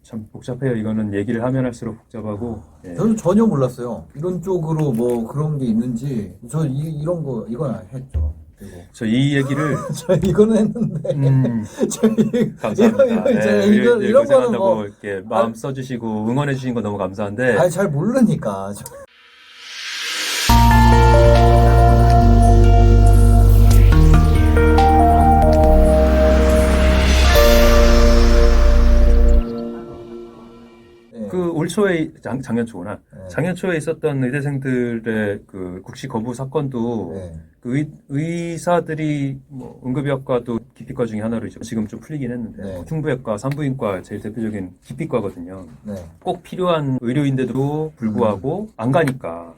참 복잡해요. 이거는 얘기를 하면 할수록 복잡하고. 예. 저는 전혀 몰랐어요. 이런 쪽으로 뭐 그런 게 있는지. 저 이런 거, 이건 했죠. 그리고. 저 이 얘기를 저 이거는 했는데. 감사합니다. 이런 거는 고생한다고 뭐. 이렇게 마음 써주시고 응원해주신 거 너무 감사한데. 아니, 잘 모르니까. 그 올 초에 작년 초구나. 네. 작년 초에 있었던 의대생들의 그 국시 거부 사건도 네. 그 의사들이 뭐 응급의학과도 기피과 중에 하나로 지금 좀 풀리긴 했는데 네. 흉부외과, 산부인과 제일 대표적인 기피과거든요. 네. 꼭 필요한 의료인데도 불구하고 안 가니까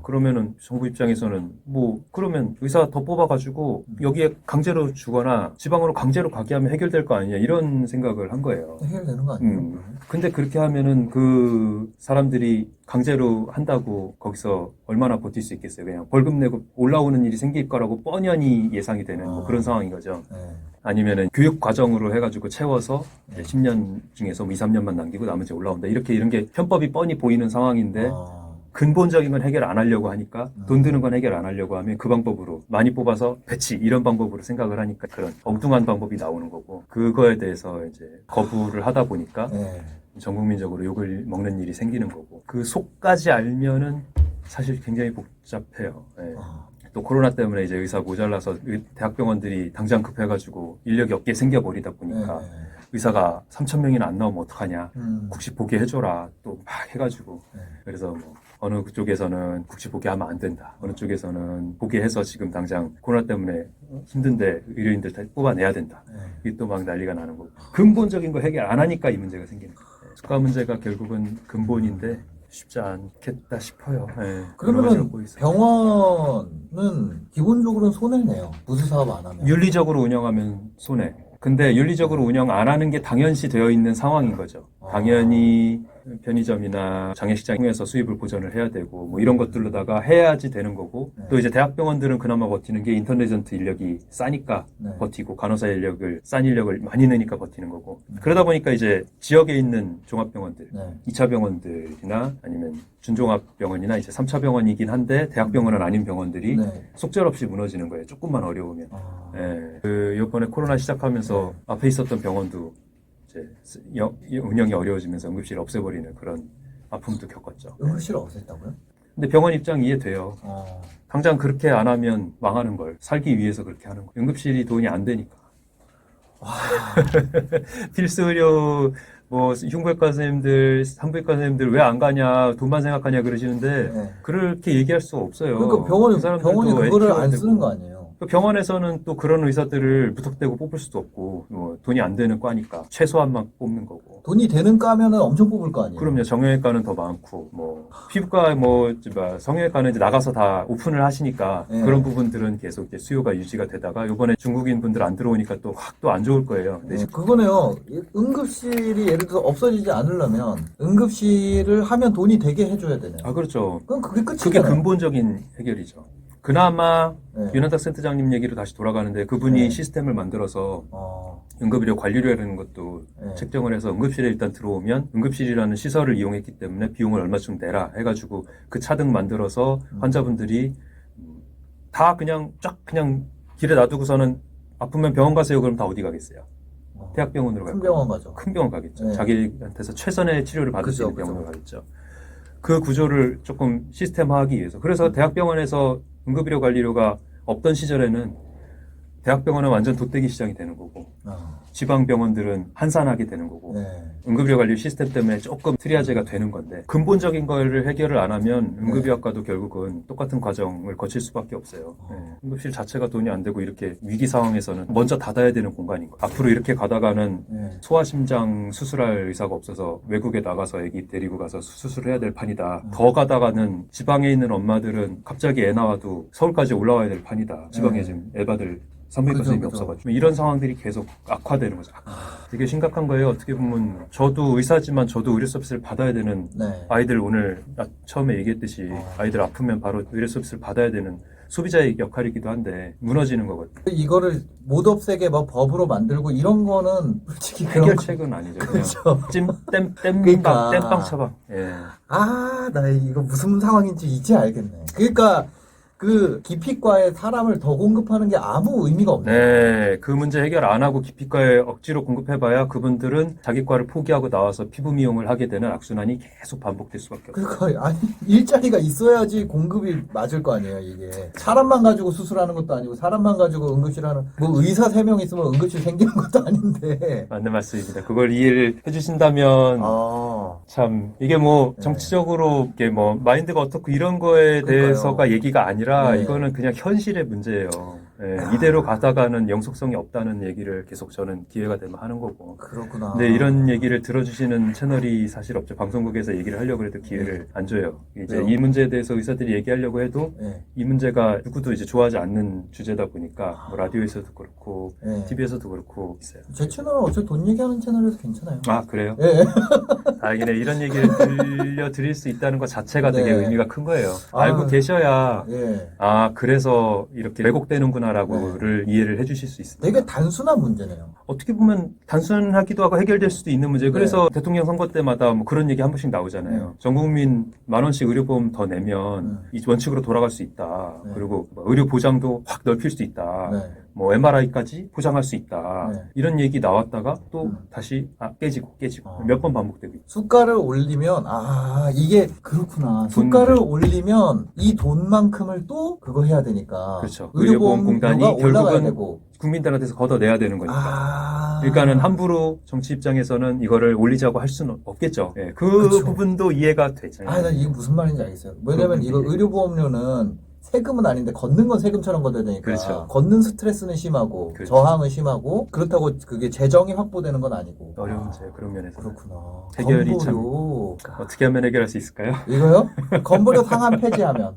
그러면은 정부 입장에서는 뭐 그러면 의사 더 뽑아가지고 여기에 강제로 주거나 지방으로 강제로 가게 하면 해결될 거 아니냐 이런 생각을 한 거예요. 해결되는 거 아니에요? 근데 그렇게 하면은 그 사람들이 강제로 한다고 거기서 얼마나 버틸 수 있겠어요? 그냥 벌금 내고 올라오는 일이 생길 거라고 뻔연히 예상이 되는 뭐 그런 상황인 거죠. 네. 아니면은 교육 과정으로 해가지고 채워서 10년 중에서 뭐 2, 3년만 남기고 나머지 올라온다. 이런 게 편법이 뻔히 보이는 상황인데 근본적인 건 해결 안 하려고 하니까 돈 드는 건 해결 안 하려고 하면 그 방법으로 많이 뽑아서 배치 이런 방법으로 생각을 하니까 그런 엉뚱한 방법이 나오는 거고 그거에 대해서 이제 거부를 하다 보니까 전 국민적으로 욕을 먹는 일이 생기는 거고 그 속까지 알면은 사실 굉장히 복잡해요. 예. 또 코로나 때문에 이제 의사 모자라서 대학병원들이 당장 급해가지고 인력이 없게 생겨버리다 보니까 의사가 3,000명이나 안 나오면 어떡하냐. 국시 복귀해줘라. 또 막 해가지고. 그래서 뭐 어느 쪽에서는 국시 복귀하면 안 된다. 어느 쪽에서는 복귀해서 지금 당장 코로나 때문에 힘든데 의료인들 다 뽑아내야 된다. 이게 또 막 난리가 나는 거고. 근본적인 거 해결 안 하니까 이 문제가 생기는 거예요. 수가 문제가 결국은 근본인데 쉽지 않겠다 싶어요. 네, 그러면 병원은 기본적으로는 손해네요. 부수 사업 안 하면. 윤리적으로 운영하면 손해. 근데 윤리적으로 운영 안 하는 게 당연시 되어 있는 상황인 거죠. 당연히 편의점이나 장례식장 통해서 수입을 보전을 해야 되고 뭐 이런 것들로다가 해야지 되는 거고 또 이제 대학병원들은 그나마 버티는 게 인터내전트 인력이 싸니까 버티고 간호사 인력을 싼 인력을 많이 내니까 버티는 거고 그러다 보니까 이제 지역에 있는 종합병원들 2차 병원들이나 아니면 준종합병원이나 이제 3차 병원이긴 한데 대학병원은 아닌 병원들이 속절없이 무너지는 거예요. 조금만 어려우면. 그 이번에 코로나 시작하면서 앞에 있었던 병원도 운영이 어려워지면서 응급실을 없애버리는 그런 아픔도 겪었죠. 응급실을 없앴다고요? 근데 병원 입장 이해돼요. 당장 그렇게 안 하면 망하는 걸 살기 위해서 그렇게 하는 거. 응급실이 돈이 안 되니까. 필수 의료 뭐 흉부외과 선생님들, 산부인과 선생님들 왜 안 가냐, 돈만 생각하냐 그러시는데 그렇게 얘기할 수 없어요. 그러니까 병원이 그거를 안 쓰는 거 아니에요? 병원에서는 또 그런 의사들을 무턱대고 뽑을 수도 없고 뭐 돈이 안 되는 과니까 최소한만 뽑는 거고. 돈이 되는 과면은 엄청 뽑을 거 아니에요? 그럼요. 정형외과는 더 많고 뭐 피부과 성형외과는 이제 나가서 다 오픈을 하시니까 그런 부분들은 계속 이제 수요가 유지가 되다가 이번에 중국인 분들 안 들어오니까 또 확 또 안 좋을 거예요. 그거네요. 응급실이 예를 들어서 없어지지 않으려면 응급실을 하면 돈이 되게 해줘야 되네요. 아 그렇죠. 그럼 그게 끝이잖아요. 그게 근본적인 해결이죠. 그나마 윤한탁 센터장님 얘기로 다시 돌아가는데 그분이 시스템을 만들어서 응급의료 관리료라는 것도 책정을 해서 응급실에 일단 들어오면 응급실이라는 시설을 이용했기 때문에 비용을 얼마쯤 내라 해가지고 그 차등 만들어서 환자분들이 다 그냥 그냥 길에 놔두고서는 아프면 병원 가세요. 그럼 다 어디 가겠어요? 대학병원으로 큰 병원 가죠. 큰 병원 가겠죠. 자기한테서 최선의 치료를 받을 수 있는 병원으로 가겠죠. 그 구조를 조금 시스템화하기 위해서. 그래서 대학병원에서 응급의료 관리료가 없던 시절에는 대학병원은 완전 돗대기 시장이 되는 거고 지방병원들은 한산하게 되는 거고 응급의료 관리 시스템 때문에 조금 트리아제가 되는 건데 근본적인 거를 해결을 안 하면 응급의학과도 결국은 똑같은 과정을 거칠 수밖에 없어요. 응급실 자체가 돈이 안 되고 이렇게 위기 상황에서는 먼저 닫아야 되는 공간인 거예요. 앞으로 이렇게 가다가는 소아심장 수술할 의사가 없어서 외국에 나가서 애기 데리고 가서 수술을 해야 될 판이다. 더 가다가는 지방에 있는 엄마들은 갑자기 애 나와도 서울까지 올라와야 될 판이다. 지방에 지금 애바들 산부인과 선생님이 없어가지고 이런 상황들이 계속 악화되는 거죠. 되게 심각한 거예요. 어떻게 보면 저도 의사지만 저도 의료 서비스를 받아야 되는 아이들 오늘 처음에 얘기했듯이 아이들 아프면 바로 의료 서비스를 받아야 되는 소비자의 역할이기도 한데 무너지는 거거든요. 이거를 못 없애게 뭐 법으로 만들고 이런 거는 솔직히 그런 해결책은 아니죠. 그냥 그렇죠. 땜빵 처방. 예. 아, 나 이거 무슨 상황인지 이제 알겠네. 그러니까 그 기피과에 사람을 더 공급하는 게 아무 의미가 없네. 네, 그 문제 해결 안 하고 기피과에 억지로 공급해봐야 그분들은 자기 과를 포기하고 나와서 피부 미용을 하게 되는 악순환이 계속 반복될 수밖에 없어요. 그러니까 아니 일자리가 있어야지 공급이 맞을 거 아니에요, 이게. 사람만 가지고 수술하는 것도 아니고 사람만 가지고 응급실 하는 뭐 의사 3명 있으면 응급실 생기는 것도 아닌데. 맞는 말씀입니다. 그걸 이해를 해주신다면 참 이게 뭐 네. 정치적으로 이게 뭐 마인드가 어떻고 이런 거에 그러니까요. 대해서가 얘기가 아니라 네. 이거는 그냥 현실의 문제예요. 예, 아. 이대로 가다가는 영속성이 없다는 얘기를 계속 저는 기회가 되면 하는 거고. 그렇구나. 근데 이런 얘기를 들어주시는 채널이 사실 없죠. 방송국에서 얘기를 하려고 해도 기회를 안 줘요. 이제 왜요? 이 문제에 대해서 의사들이 얘기하려고 해도 네. 이 문제가 누구도 이제 좋아하지 않는 주제다 보니까 뭐 라디오에서도 그렇고 네. TV에서도 그렇고 있어요. 제 채널은 어차피 돈 얘기하는 채널이라서 괜찮아요. 아, 그래요? 예. 다행이네. 이런 얘기를 들려드릴 수 있다는 것 자체가 되게 네. 의미가 큰 거예요. 아. 알고 계셔야 예. 아, 그래서 이렇게 왜곡되는구나라고를 이해를 해주실 수 있습니다. 되게 단순한 문제네요. 어떻게 보면 단순하기도 하고 해결될 수도 있는 문제. 그래서 네. 대통령 선거 때마다 뭐 그런 얘기 한 번씩 나오잖아요. 전 국민 10,000원씩 의료보험 더 내면 이 원칙으로 돌아갈 수 있다. 네. 그리고 뭐 의료 보장도 확 넓힐 수 있다. 네. 뭐 MRI까지 보장할 수 있다. 네. 이런 얘기 나왔다가 또 다시 깨지고 몇 번 반복되고 있죠. 수가를 올리면 이게 그렇구나. 수가를 올리면 이 돈만큼을 또 그거 해야 되니까. 그렇죠. 의료보험공단이 의료보험공단이 올라가야 결국은 되고. 국민들한테서 걷어내야 되는 거니까. 그러니까 그러니까는 함부로 정치 입장에서는 이거를 올리자고 할 수는 없겠죠. 예, 그 그쵸. 부분도 이해가 되죠. 난 이게 무슨 말인지 알겠어요. 왜냐면 이거 의료보험료는 세금은 아닌데 걷는 건 세금처럼 걷어야 되니까. 그렇죠. 걷는 스트레스는 심하고 그렇죠. 저항은 심하고 그렇다고 그게 재정이 확보되는 건 아니고. 어려운 문제 그런 면에서 그렇구나. 해결이 참 건보료. 어떻게 하면 해결할 수 있을까요? 이거요? 건보료 상한 폐지하면.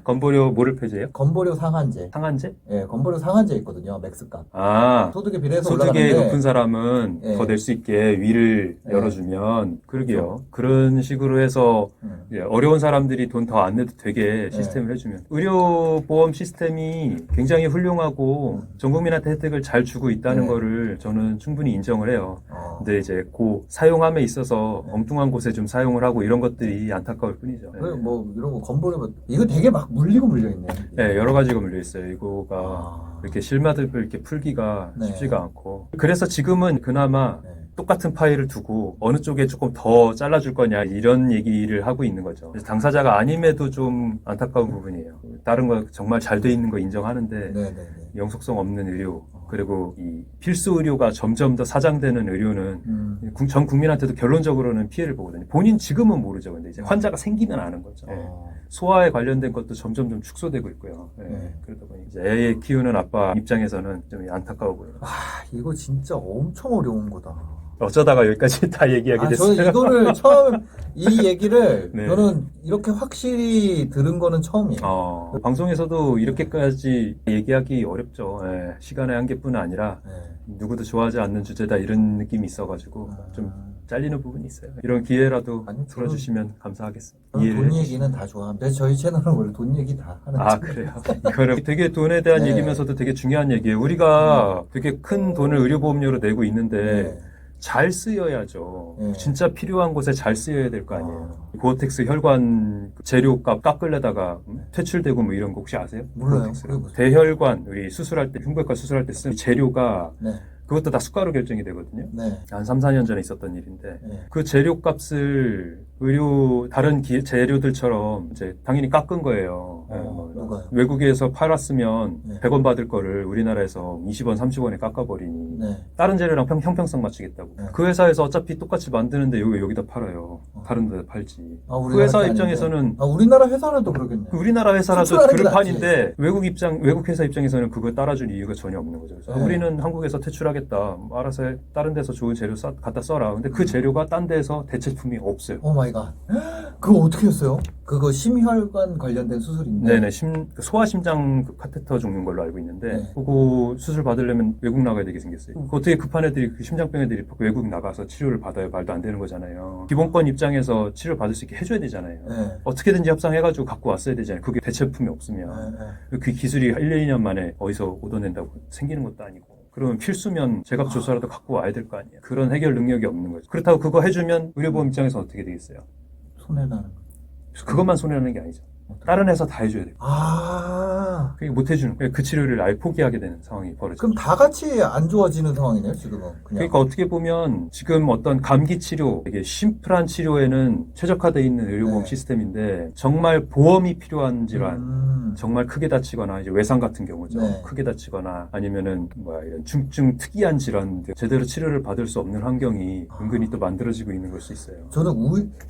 건보료 뭐를 폐지해요? 건보료 상한제. 상한제? 예, 건보료 상한제 있거든요. 맥스값. 아, 소득에 비례해서 소득이 올라가는데. 높은 사람은 예. 더 낼 수 있게 위를 예. 열어주면 그러게요. 그런 식으로 해서 예, 어려운 사람들이 돈 더 안 내도 되게 시스템을 해주면 의료보험 시스템이 굉장히 훌륭하고 전 국민한테 혜택을 잘 주고 있다는 네. 거를 저는 충분히 인정을 해요. 어. 근데 이제 그 사용함에 있어서 엉뚱한 곳에 좀 사용을 하고 이런 것들이 안타까울 뿐이죠. 그래, 뭐 이런 거 건보료 이거 되게 막 물리고 물려있네. 네, 여러 가지가 물려 있어요. 이거가 아. 이렇게 실마들을 이렇게 풀기가 네. 쉽지가 않고. 그래서 지금은 그나마 네. 똑같은 파일을 두고 어느 쪽에 조금 더 잘라줄 거냐 이런 얘기를 하고 있는 거죠. 그래서 당사자가 아님에도 좀 안타까운 부분이에요. 다른 거 정말 잘 돼 있는 거 인정하는데 네네네. 영속성 없는 의료 그리고 이 필수 의료가 점점 더 사장되는 의료는 전 국민한테도 결론적으로는 피해를 보거든요. 본인 지금은 모르죠. 근데 이제 환자가 생기면 아는 거죠. 예. 소아에 관련된 것도 점점 좀 축소되고 있고요. 예. 네. 그러다 보니 이제 애 키우는 아빠 입장에서는 좀 안타까워 보여요. 이거 진짜 엄청 어려운 거다. 어쩌다가 여기까지 다 얘기하게 저는 됐어요. 이거를 이 얘기를 네. 저는 이렇게 확실히 들은 거는 처음이에요. 방송에서도 이렇게까지 얘기하기 어렵죠. 예. 시간의 한계뿐 아니라 네. 누구도 좋아하지 않는 주제다 이런 느낌이 있어가지고 좀 잘리는 부분이 있어요. 이런 기회라도 아니, 들어주시면 감사하겠습니다. 저는 이해를 돈 해주시면. 얘기는 다 좋아합니다. 저희 채널은 원래 돈 얘기 다 하는 아, 그래요? 이거는 되게 돈에 대한 네. 얘기면서도 되게 중요한 얘기예요. 우리가 되게 큰 돈을 의료보험료로 내고 있는데 네. 잘 쓰여야죠. 네. 진짜 필요한 곳에 잘 쓰여야 될 거 아니에요. 고어텍스 혈관 재료값 깎으려다가 퇴출되고 뭐 이런 거 혹시 아세요? 몰라요. 고어텍스. 그게 무슨- 대혈관, 우리 수술할 때, 흉부외과 수술할 때 쓰는 재료가 네. 그것도 다 수가로 결정이 되거든요. 네. 한 3, 4년 전에 있었던 일인데 네. 그 재료값을 다른 재료들처럼 이제 당연히 깎은 거예요. 누가요? 외국에서 팔았으면 네. 100원 받을 거를 우리나라에서 20원, 30원에 깎아버리니 네. 다른 재료랑 형평성 맞추겠다고. 네. 그 회사에서 어차피 똑같이 만드는데 여기다 팔아요. 다른 데 팔지. 그 우리나라 회사 게 입장에서는 아닌데. 우리나라 회사는 또 그러겠네요. 우리나라 회사라도 수출하는 게 그릇판인데 외국 회사 입장에서는 그걸 따라줄 이유가 전혀 없는 거죠. 그래서 네. 우리는 한국에서 퇴출하겠다. 알아서 다른 데서 좋은 재료 갖다 써라. 근데 그 재료가 딴 데서 대체품이 없어요. 오 마이 마이 갓. 그거 어떻게 했어요? 그거 심혈관 관련된 수술인데. 네네, 소아심장 카테터 종류인 걸로 알고 있는데, 네. 그거 수술 받으려면 외국 나가야 되게 생겼어요. 어떻게 급한 애들이, 그 심장병 애들이 외국 나가서 치료를 받아요? 말도 안 되는 거잖아요. 기본권 입장에서 치료 받을 수 있게 해줘야 되잖아요. 네. 어떻게든지 협상해가지고 갖고 왔어야 되잖아요. 그게 대체품이 없으면. 네. 그 기술이 1, 2년 만에 어디서 얻어낸다고 생기는 것도 아니고. 그러면 필수면 제값 조사라도 갖고 와야 될 거 아니에요. 그런 해결 능력이 없는 거죠. 그렇다고 그거 해주면 의료보험 입장에서 어떻게 되겠어요? 손해나는 거. 그것만 손해나는 게 아니죠. 다른 회사 다 해줘야 돼요. 아. 그게 못 해주는 거예요. 그 치료를 아예 포기하게 되는 상황이 벌어져요. 그럼 다 같이 안 좋아지는 상황이네요, 지금은. 그냥. 그러니까 어떻게 보면 지금 어떤 감기 치료, 되게 심플한 치료에는 최적화되어 있는 의료보험 네. 시스템인데 정말 보험이 필요한 질환, 정말 크게 다치거나 이제 외상 같은 경우죠. 네. 크게 다치거나 아니면은 이런 중증 특이한 질환들 제대로 치료를 받을 수 없는 환경이 은근히 또 만들어지고 있는 걸 수 있어요. 저는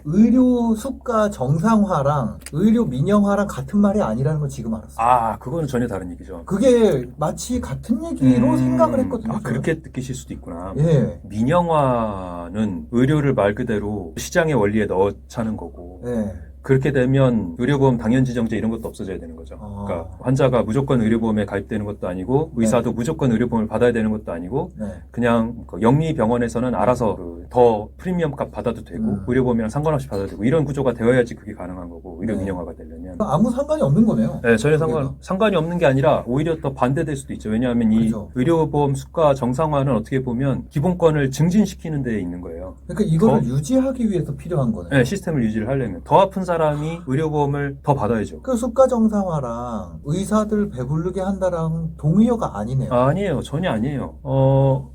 의료 수가 정상화랑 의료 민영화랑 같은 말이 아니라는 걸 지금 알았어요. 아, 그거는 전혀 다른 얘기죠. 그게 마치 같은 얘기로 생각을 했거든요. 아, 저는. 그렇게 느끼실 수도 있구나. 예. 민영화는 의료를 말 그대로 시장의 원리에 넣어차는 거고, 예. 그렇게 되면 의료보험 당연지정제 이런 것도 없어져야 되는 거죠. 아. 그러니까 환자가 무조건 의료보험에 가입되는 것도 아니고 의사도 무조건 의료보험을 받아야 되는 것도 아니고 네. 그냥 그 영리병원에서는 알아서 더 프리미엄 값 받아도 되고 의료보험이랑 상관없이 받아도 되고 이런 구조가 되어야지 그게 가능한 거고 의료 네. 민영화가 되려면 아무 상관이 없는 거네요. 네, 전혀 상관이 없는 게 아니라 오히려 더 반대될 수도 있죠. 왜냐하면 이 그죠. 의료보험 수가 정상화는 어떻게 보면 기본권을 증진시키는 데에 있는 거예요. 그러니까 이거를 유지하기 위해서 필요한 거네요. 네, 시스템을 유지를 하려면 더 아픈 사람이 의료보험을 더 받아야죠. 그 수가 정상화랑 의사들 배부르게 한다랑 동의어가 아니네요. 아니에요. 전혀 아니에요.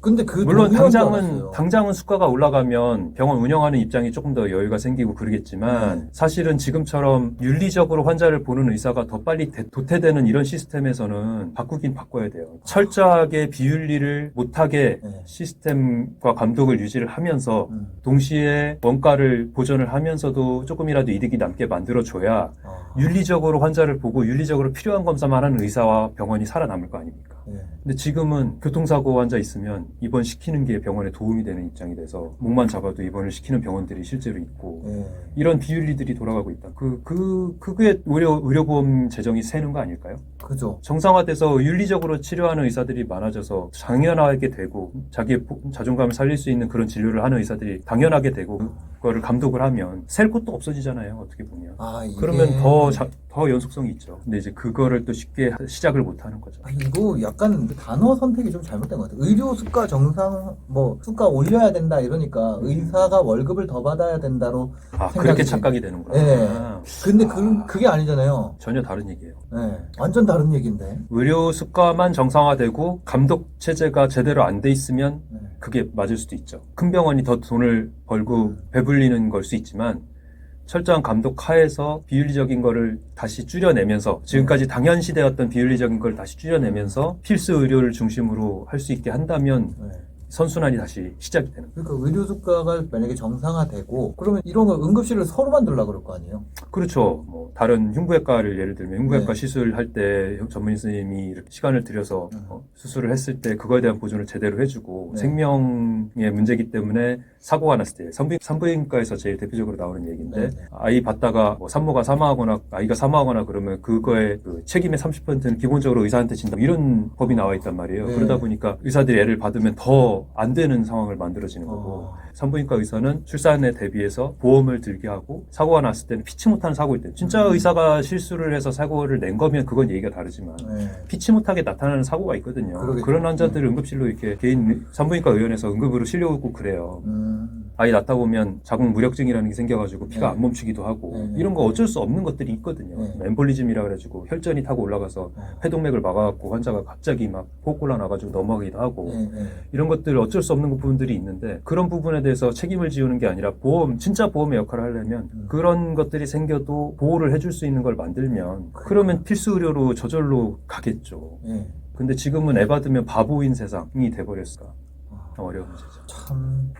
근데 그 물론 동의어인 줄 알았어요. 당장은 수가가 올라가면 병원 운영하는 입장이 조금 더 여유가 생기고 그러겠지만 사실은 지금처럼 윤리적으로 환자를 보는 의사가 더 빨리 도태되는 이런 시스템에서는 바꾸긴 바꿔야 돼요. 철저하게 비윤리를 못하게 네. 시스템과 감독을 유지를 하면서 동시에 원가를 보전을 하면서도 조금이라도 이득이 남게 만들어줘야 윤리적으로 환자를 보고 윤리적으로 필요한 검사만 하는 의사와 병원이 살아남을 거 아닙니까? 네. 근데 지금은 교통사고 환자 있으면 입원시키는 게 병원에 도움이 되는 입장이 돼서 목만 잡아도 입원을 시키는 병원들이 실제로 있고 네. 이런 비윤리들이 돌아가고 있다. 그게 오히려 의료보험 재정이 새는 거 아닐까요? 그죠. 정상화돼서 윤리적으로 치료하는 의사들이 많아져서 당연하게 되고 자기의 자존감을 살릴 수 있는 그런 진료를 하는 의사들이 당연하게 되고 그거를 감독을 하면 셀 곳도 없어지잖아요. 어떻게 보면. 그러면 더 연속성이 있죠. 근데 이제 그거를 또 쉽게 시작을 못 하는 거죠. 이거 약간 단어 선택이 좀 잘못된 것 같아요. 의료 수가 정상, 수가 올려야 된다 이러니까 의사가 월급을 더 받아야 된다로 그렇게 착각이 되는구나. 네. 근데 그게 아니잖아요. 전혀 다른 얘기예요. 네. 완전 다른 얘기인데. 의료 수가만 정상화되고 감독 체제가 제대로 안 돼 있으면 그게 맞을 수도 있죠. 큰 병원이 더 돈을 벌고 배불리는 걸 수 있지만 철저한 감독 하에서 비윤리적인 거를 다시 줄여내면서 지금까지 당연시되었던 비윤리적인 걸 다시 줄여내면서 필수 의료를 중심으로 할 수 있게 한다면 선순환이 다시 시작이 되는 거예요. 그러니까 의료 수가가 만약에 정상화되고 그러면 이런 거 응급실을 서로 만들려고 그럴 거 아니에요? 그렇죠. 다른 흉부외과를 예를 들면 흉부외과 네. 시술할 때 전문의 선생님이 이렇게 시간을 들여서 수술을 했을 때 그거에 대한 보존을 제대로 해주고 네. 생명의 문제이기 때문에 사고가 났을 때 산부인과에서 제일 대표적으로 나오는 얘기인데 네. 아이 받다가 산모가 사망하거나 아이가 사망하거나 그러면 그거의 그 책임의 30%는 기본적으로 의사한테 진다 이런 법이 나와 있단 말이에요. 네. 그러다 보니까 의사들이 애를 받으면 더 안 되는 상황을 만들어지는 거고 산부인과 의사는 출산에 대비해서 보험을 들게 하고 사고가 났을 때는 피치 못하는 사고일 때 진짜 의사가 실수를 해서 사고를 낸 거면 그건 얘기가 다르지만 피치 못하게 나타나는 사고가 있거든요. 그러겠죠. 그런 환자들을 응급실로 이렇게 개인 산부인과 의원에서 응급으로 실려오고 그래요. 아이 낳다 보면 자궁 무력증이라는 게 생겨가지고 피가 네. 안 멈추기도 하고 네. 이런 거 어쩔 수 없는 것들이 있거든요. 네. 엠볼리즘이라 그래가지고 혈전이 타고 올라가서 회동맥을 막아갖고 환자가 갑자기 막 호흡곤란 나가지고 넘어가기도 하고 이런 것들 어쩔 수 없는 부분들이 있는데 그런 부분에 대해서 책임을 지우는 게 아니라 진짜 보험의 역할을 하려면 그런 것들이 생겨도 보호를 해줄 수 있는 걸 만들면 그러면 필수 의료로 저절로 가겠죠. 근데 지금은 애 받으면 바보인 세상이 돼버렸을까? 어려운 문제죠. 참